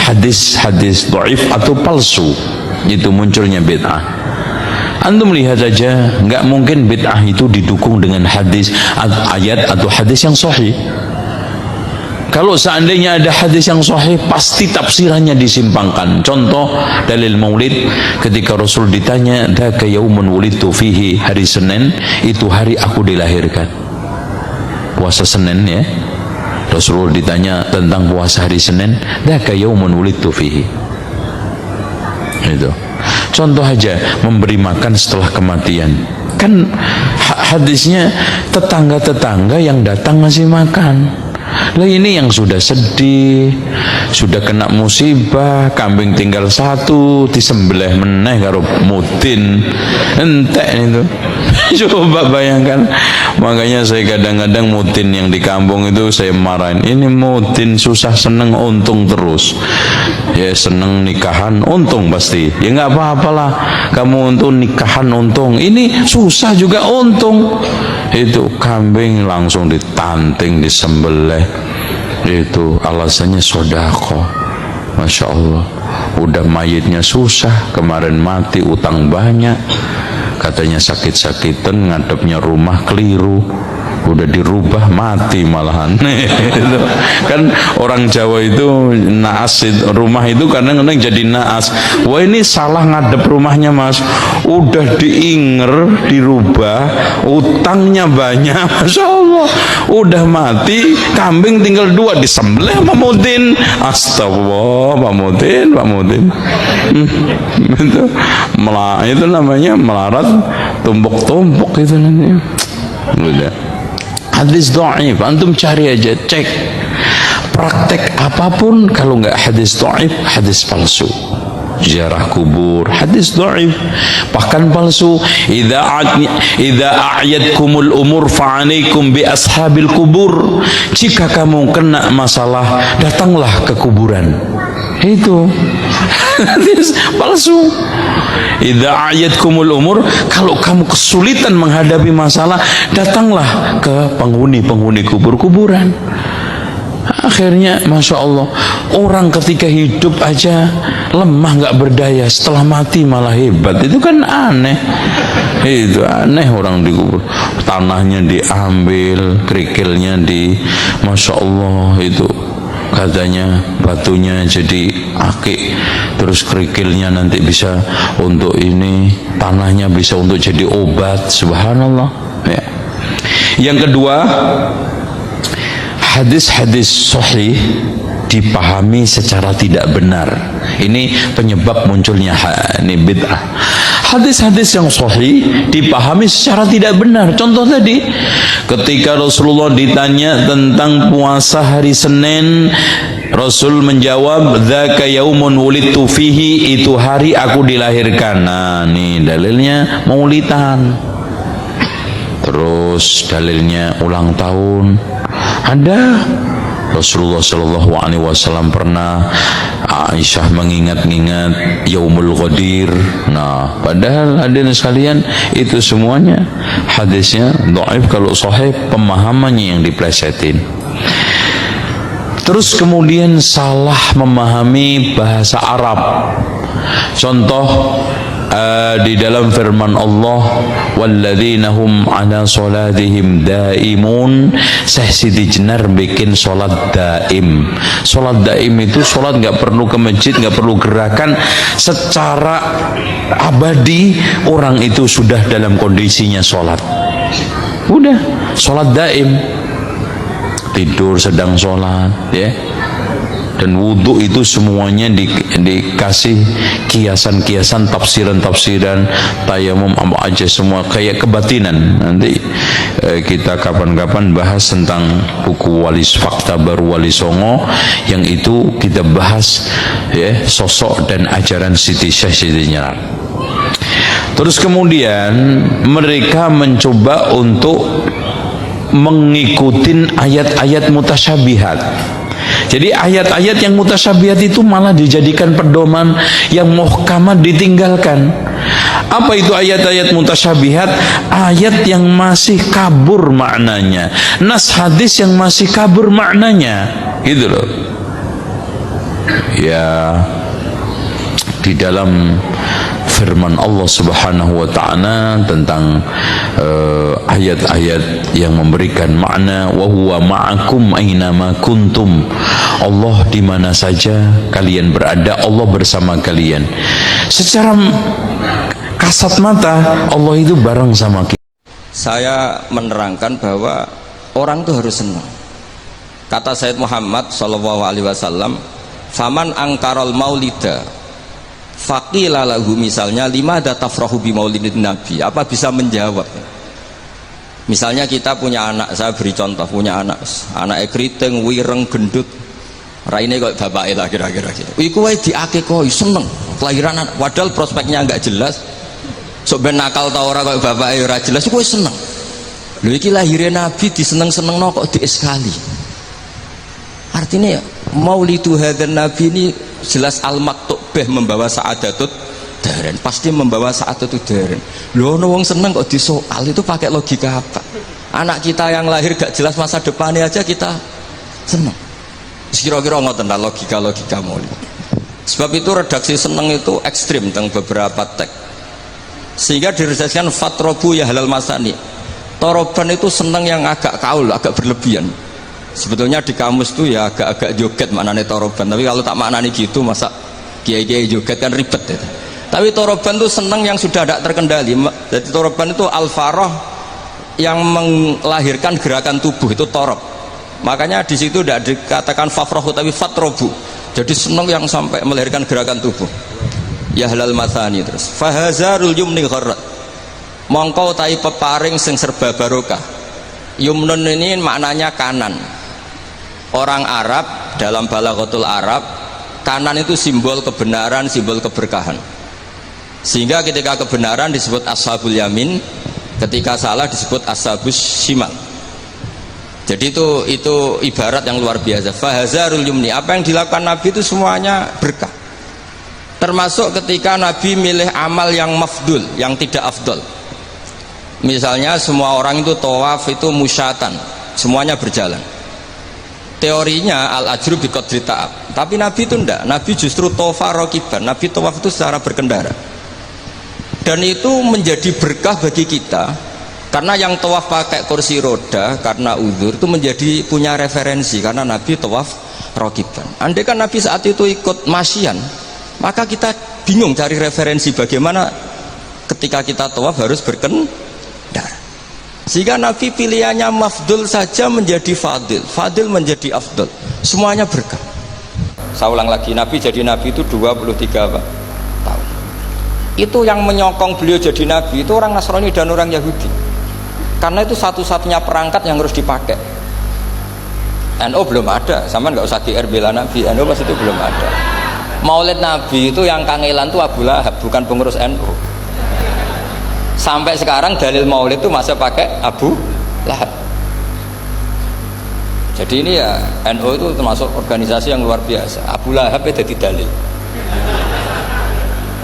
hadis-hadis dhaif atau palsu, itu munculnya bid'ah. Antum lihat saja, nggak mungkin bid'ah itu didukung dengan hadis, ayat atau hadis yang sahih. Kalau seandainya ada hadis yang sahih, pasti tafsirannya disimpangkan. Contoh dalil maulid, ketika Rasul ditanya, "Dzaka yaumun wulidtu fihi," hari Senin itu hari aku dilahirkan. Puasa Senin ya. Rasulullah ditanya tentang puasa hari Senin, "Dzaka yaumun wulidtu fihi." Itu. Contoh aja, memberi makan setelah kematian. Kan hadisnya tetangga-tetangga yang datang ngasih makan. Lah ini yang sudah sedih, sudah kena musibah, kambing tinggal satu, disembelih meneh karo mutin, entek itu. Coba bayangkan. Makanya saya kadang-kadang mutin yang di kampung itu saya marahin. Ini mutin susah seneng untung terus. Ya seneng nikahan untung pasti. Ya nggak apa-apalah. Kamu untung nikahan untung. Ini susah juga untung. Itu kambing langsung ditanting, disembelih. Itu alasannya sodako. Masya Allah. Udah mayitnya susah, kemarin mati utang banyak, katanya sakit-sakitan, ngadepnya rumah keliru, udah dirubah mati malahan. Itu kan orang Jawa itu naas, rumah itu kadang-kadang jadi naas. Wah ini salah ngadep rumahnya mas, udah diinger, dirubah, utangnya banyak, masya Allah, udah mati, kambing tinggal dua, disembelih sama mutin. Astagfirullah, Pak Mutin. Itu namanya melarat tumpuk-tumpuk itu namanya. Udah. Hadis dhaif, antum cari aja, cek praktek apapun, kalau nggak hadis dhaif, hadis palsu. Ziarah kubur, hadis dhaif, bahkan palsu. Idza a'yadkumul umur fa'alaikum bi ashabil kubur. Jika kamu kena masalah, datanglah ke kuburan. Itu hadis palsu. Idza a'yadkumul umur, kalau kamu kesulitan menghadapi masalah, datanglah ke penghuni kubur-kuburan. Akhirnya masya Allah, orang ketika hidup aja lemah nggak berdaya, setelah mati malah hebat. Itu kan aneh. Itu aneh, orang dikubur, tanahnya diambil, kerikilnya masya Allah, itu katanya batunya jadi akik, terus kerikilnya nanti bisa untuk ini, tanahnya bisa untuk jadi obat. Subhanallah ya. Yang kedua, hadis-hadis sahih dipahami secara tidak benar. Ini penyebab munculnya ini bid'ah. Hadis-hadis yang sahih dipahami secara tidak benar. Contoh tadi, ketika Rasulullah ditanya tentang puasa hari Senin, Rasul menjawab, "Dzaka yaumun wulidtu fihi," itu hari aku dilahirkan. Nah, ini dalilnya maulidan. Terus dalilnya ulang tahun. Ada Rasulullah Shallallahu Alaihi Wasallam pernah Aisyah mengingat-ingat Yaumul Ghadir. Nah, padahal hadirin sekalian, itu semuanya hadisnya dhaif. Kalau sahih, pemahamannya yang diplesetin. Terus kemudian salah memahami bahasa Arab. Contoh di dalam firman Allah, walladzina hum ala salatihim daimun. Syekh Siti Jenar bikin salat daim. Salat daim itu salat nggak perlu ke masjid, nggak perlu gerakan, secara abadi orang itu sudah dalam kondisinya salat. Udah salat daim, tidur sedang salat ya. Dan wudhu itu semuanya dikasih kiasan-kiasan, tafsiran-tafsiran, tayamum apa aja, semua kayak kebatinan. Nanti kita kapan-kapan bahas tentang buku Fakta Baru Wali Songo, yang itu kita bahas ya, sosok dan ajaran Siti Jenar. Terus kemudian mereka mencoba untuk mengikuti ayat-ayat mutasyabihat. Jadi ayat-ayat yang mutasyabihat itu malah dijadikan pedoman, yang muhkamat ditinggalkan. Apa itu ayat-ayat mutasyabihat? Ayat yang masih kabur maknanya, nas hadis yang masih kabur maknanya, gitu loh. Ya, di dalam firman Allah Subhanahu wa taala tentang ayat-ayat yang memberikan makna wa huwa ma'akum ainama kuntum. Allah di mana saja kalian berada, Allah bersama kalian. Secara kasat mata Allah itu bareng sama kita. Saya menerangkan bahwa orang itu harus senang. Kata Sayyid Muhammad sallallahu alaihi wasallam, "Faman angkaral maulida faqila lahu," misalnya, "Limada tafrahu bi maulidin nabi?" Apa bisa menjawab? Misalnya kita punya anak, saya beri contoh, punya anaknya keriting, wireng, gendut, raine kok bapake lah kira-kira gitu. Iku wae diakekoi seneng kelahiran anak, padahal prospeknya enggak jelas. Sok ben nakal ta ora kok bapake ora jelas, iku seneng. Lho iki lahirnya nabi diseneng-senengno kok diek sekali. Artinya ya, maulidu hadzal nabi ini jelas al-maktubah membawa sa'adatut daren, pasti membawa sa'adatut daren. Lho ono wong seneng kok disoal, itu pakai logika apa? Anak kita yang lahir gak jelas masa depannya aja kita seneng. Kira-kira ngoten lah logika maulid. Sebab itu redaksi seneng itu ekstrim tentang beberapa teks. Sehingga diredaksikan fatrobu ya halal masani. Toroban itu seneng yang agak kaul, agak berlebihan. Sebetulnya di kamus tuh ya agak-agak joget maknanya toroban, tapi kalau tak maknanya gitu masa kiai-kiai joget kan ribet ya. Tapi toroban tuh seneng yang sudah tidak terkendali. Jadi toroban itu al-faroh yang melahirkan gerakan tubuh, itu torob. Makanya di situ tidak dikatakan fafrohu tapi fatrobu. Jadi seneng yang sampai melahirkan gerakan tubuh. Ya halal mathani. Terus fahazarul yumni gharrat, mongkau tai peparing sing serba barokah. Yumnun ini maknanya kanan. Orang Arab dalam balaghatul Arab, kanan itu simbol kebenaran, simbol keberkahan. Sehingga ketika kebenaran disebut ashabul yamin, ketika salah disebut ashabus shimal. Jadi itu ibarat yang luar biasa. Fahazarul yumni, apa yang dilakukan Nabi itu semuanya berkah. Termasuk ketika Nabi milih amal yang mafdul, yang tidak afdol. Misalnya semua orang itu tawaf itu musyatan, semuanya berjalan. Teorinya al-ajru bi qadri ta'ab. Tapi Nabi itu enggak, Nabi justru tawafa raqiban. Nabi tawaf itu secara berkendara. Dan itu menjadi berkah bagi kita, karena yang tawaf pakai kursi roda karena uzur itu menjadi punya referensi, karena Nabi tawaf raqiban. Andai kan Nabi saat itu ikut masyian, maka kita bingung cari referensi bagaimana ketika kita tawaf harus berkendara. Sehingga Nabi pilihannya mafdul saja menjadi fadil, fadil menjadi afdol, semuanya berkah. Saya ulang lagi, Nabi jadi Nabi itu 23 tahun. Itu yang menyokong beliau jadi Nabi itu orang Nasrani dan orang Yahudi, karena itu satu-satunya perangkat yang harus dipakai. NU belum ada, sama nggak usah GR bela Nabi, NU pas itu belum ada. Maulid Nabi itu yang kangelan itu Abu Lahab, bukan pengurus NU. Sampai sekarang dalil maulid itu masih pakai Abu Lahab. Jadi ini ya, NU itu termasuk organisasi yang luar biasa. Abu Lahab itu jadi dalil.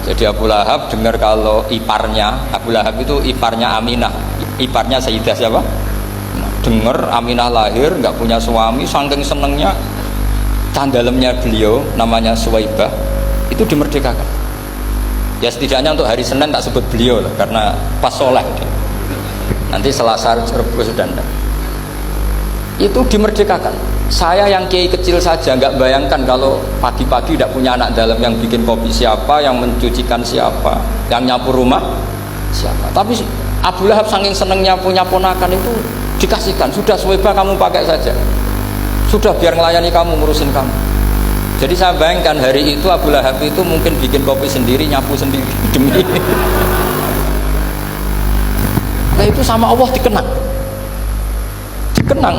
Jadi Abu Lahab dengar kalau iparnya, Abu Lahab itu iparnya Aminah, iparnya Sayyidah siapa? Dengar Aminah lahir nggak punya suami, saking senengnya candalemnya beliau namanya Suwaibah itu dimerdekakan. Ya setidaknya untuk hari Senin tak sebut beliau lah, karena pas soleh nanti Selasa Rabu sudah enggak. Itu dimerdekakan. Saya yang kiai kecil saja nggak bayangkan kalau pagi-pagi tidak punya anak dalam, yang bikin kopi siapa, yang mencucikan siapa, yang nyapu rumah siapa. Tapi Abu Lahab saking senengnya punya ponakan itu dikasihkan, sudah Suwaibah kamu pakai saja, sudah biar melayani kamu, ngurusin kamu. Jadi saya bayangkan hari itu Abu Lahab itu mungkin bikin kopi sendiri, nyapu sendiri demi ini. Nah itu sama Allah dikenang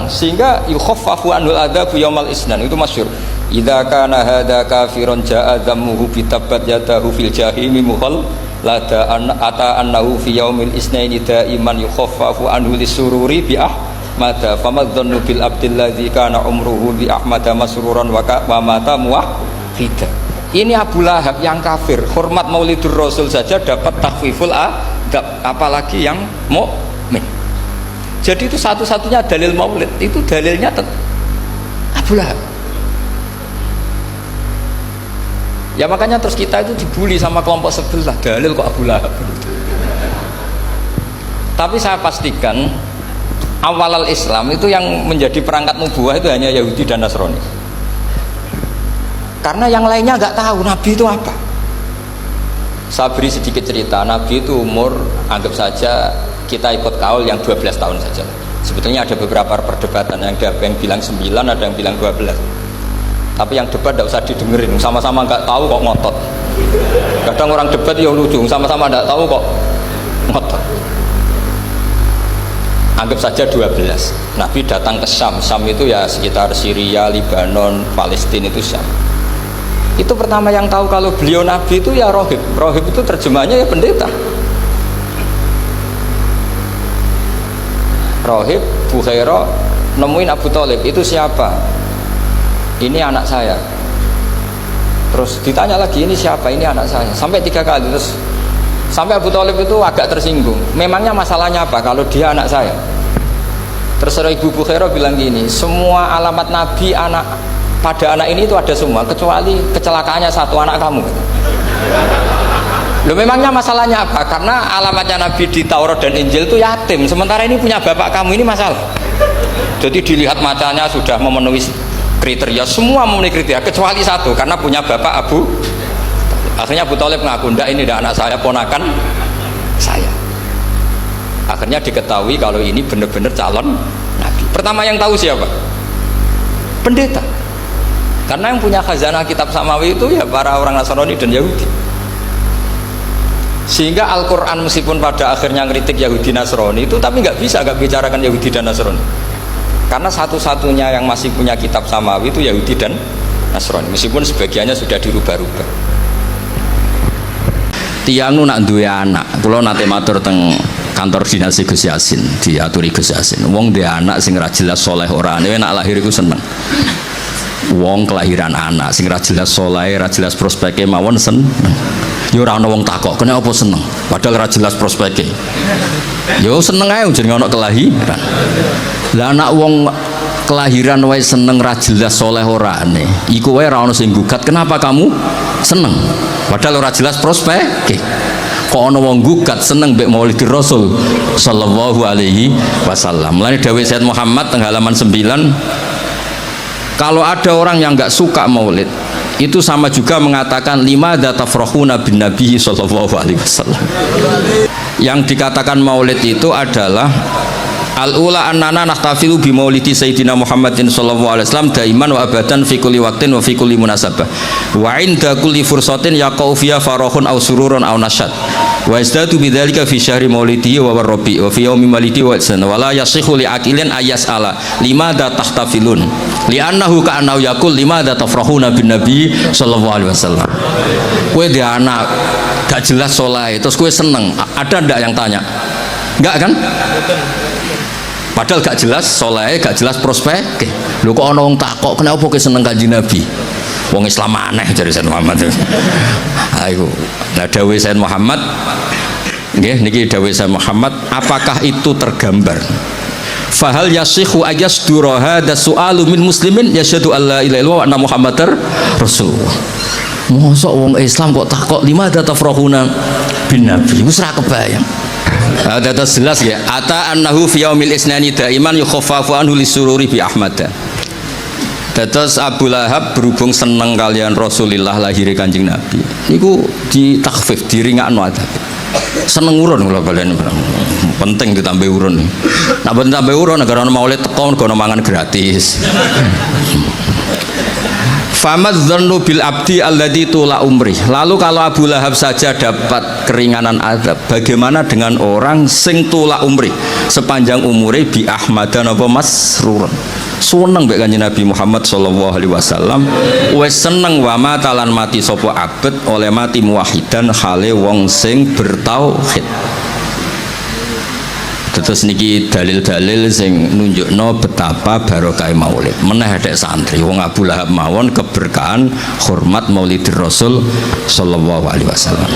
sehingga yukhaffafu anhul adzabu yaumal isnan, itu masyhur. Idza kana hadza kafiron ja'a dhammuhu bi tabbat yadahu fil jahimi muhal lada ata annahu fi yaumil isnaini daiman yukhaffafu anhu lisururi bi mada famadzannu bil abdil ladzi kana umruhu bi ahmada masruran wa mata muwahhida. Ini Abu Lahab yang kafir, hormat Maulidur Rasul saja dapat takhfiful adab, apalagi yang mukmin. Jadi itu satu-satunya dalil Maulid, itu dalilnya Abu Lahab. Ya makanya terus kita itu dibully sama kelompok sebelah, dalil kok Abu Lahab. Tapi saya pastikan awal Islam itu yang menjadi perangkat nubuwah itu hanya Yahudi dan Nasrani. Karena yang lainnya nggak tahu Nabi itu apa. Saya beri sedikit cerita, Nabi itu umur anggap saja kita ikut kaul yang 12 tahun saja. Sebetulnya ada beberapa perdebatan, yang bilang 9, ada yang bilang 12. Tapi yang debat tidak usah didengerin, sama-sama nggak tahu kok ngotot. Kadang orang debat yang lucu, sama-sama nggak tahu kok ngotot. Anggap saja 12. Nabi datang ke Syam. Syam itu ya sekitar Syria, Libanon, Palestina, itu Syam. Itu pertama yang tahu kalau beliau Nabi itu ya rohib. Rohib itu terjemahnya ya pendeta. Rohib, Bukhairah nemuin Abu Thalib, itu siapa? Ini anak saya. Terus ditanya lagi, ini siapa? Ini anak saya. Sampai 3 kali. Terus sampai Abu Thalib itu agak tersinggung. Memangnya masalahnya apa kalau dia anak saya? Terus Ibu Bukhairah bilang gini, semua alamat Nabi pada anak ini itu ada semua, kecuali kecelakaannya satu, anak kamu. Loh, memangnya masalahnya apa? Karena alamatnya Nabi di Taurat dan Injil itu yatim, sementara ini punya bapak kamu, ini masalah. Jadi dilihat matanya sudah memenuhi kriteria, semua memenuhi kriteria kecuali satu, karena punya bapak Abu. Akhirnya Abu Thalib ngaku, enggak, ini enggak anak saya, ponakan saya. Akhirnya diketahui kalau ini benar-benar calon Nabi. Pertama yang tahu siapa? Pendeta. Karena yang punya khazanah kitab samawi itu ya para orang Nasrani dan Yahudi. Sehingga Al-Quran meskipun pada akhirnya ngeritik Yahudi Nasrani itu, tapi nggak bisa nggak bicarakan Yahudi dan Nasrani. Karena satu-satunya yang masih punya kitab samawi itu Yahudi dan Nasrani, meskipun sebagiannya sudah dirubah-rubah. Tiang nu nak duwe anak, kula nate matur teng kantor dinasti Gus Yasin, diaturi Gus Yasin. Wong duwe anak sing ra jelas saleh ora, nek nak lahir iku seneng. Wong kelahiran anak sing ra jelas saleh, ra jelas prospeke mawon seneng. Ya ora ana wong takok, kene apa seneng? Padahal ra jelas prospeke. Ya seneng ae jenenge ana kelahiran. Lah anak wong kelahiran wae seneng ra jelas saleh orane. Iku wae ra ono sing gugat, kenapa kamu seneng? Padahal ora jelas prospeke. Kok ana wong gugat seneng mbek Maulidir Rasul sallallahu alaihi wasallam. Mulane dawuh Sayyid Muhammad teng halaman 9, kalau ada orang yang nggak suka maulid, itu sama juga mengatakan lima datafrohuna bin Nabi sallallahu alaihi wasallam. Yang dikatakan maulid itu adalah al-ula annana nahtafilu bi maulidi sayyidina Muhammadin sallallahu alaihi wasallam daiman wa abadan fi kulli waqtin wa fi kulli munasabah wa inda kulli fursatin yaqau fiha farahun aw sururun aw nasyad wa izdatu bidzalika fi syahri maulidihi wa rabi wa fi yaumi maulidihi wa sana wala yasihu li aqilin ayasala limadha tahtafilun li'annahu ka'annahu yaqul limadha tafrahuna bin nabi sallallahu alaihi wasallam. Kowe dhe anak gak jelas saleh terus kowe seneng, ada ndak yang tanya? Enggak kan? Padahal gak jelas soleh, gak jelas prospek. Lho kok ana wong takok, kenapa kowe seneng Kanjeng Nabi? Wong Islam aneh jare Sayyid Muhammad. Ayo, nah dawuh Sayyid Muhammad, nggih niki dawuh Sayyid Muhammad, apakah itu tergambar? Fahal yasihu ayasdura hadza su'alu min muslimin yashhadu alla ilaha illallah wa anna muhammadar rasulullah. Mosok wong Islam kok takok lima datafrohuna bin Nabi, wis ra kebayang. Ada jelas ya. Ata annahu fi yaumil isnani daiman yukhaffafu anhu lisururi bi Ahmad. Terus Abu Lahab berhubung seneng kalian Rasulullah lahir Kanjeng Nabi. Niku ditakhfif, diringakno adab. Seneng urun kula kalian. Penting ditambah urun. Nek mboten tambah urun negara maulid teko ngono mangan gratis. Famadzannu bil abdi alladzi tula umri. Lalu kalau Abu Lahab saja dapat keringanan azab, bagaimana dengan orang sing tula umri, sepanjang umure bi Ahmadan apa masrurun. Seneng mbek Kanjeng Nabi Muhammad sallallahu alaihi wasallam, wis seneng wa matalan mati sapa abet oleh mati muwahhidan hale wong sing bertauhid. Terus niki dalil-dalil sing nunjukno betapa barokah maulid. Meneh dek santri wong Abu Lahab mawon keberkahan hormat Maulidir Rasul sallallahu alaihi wasallam.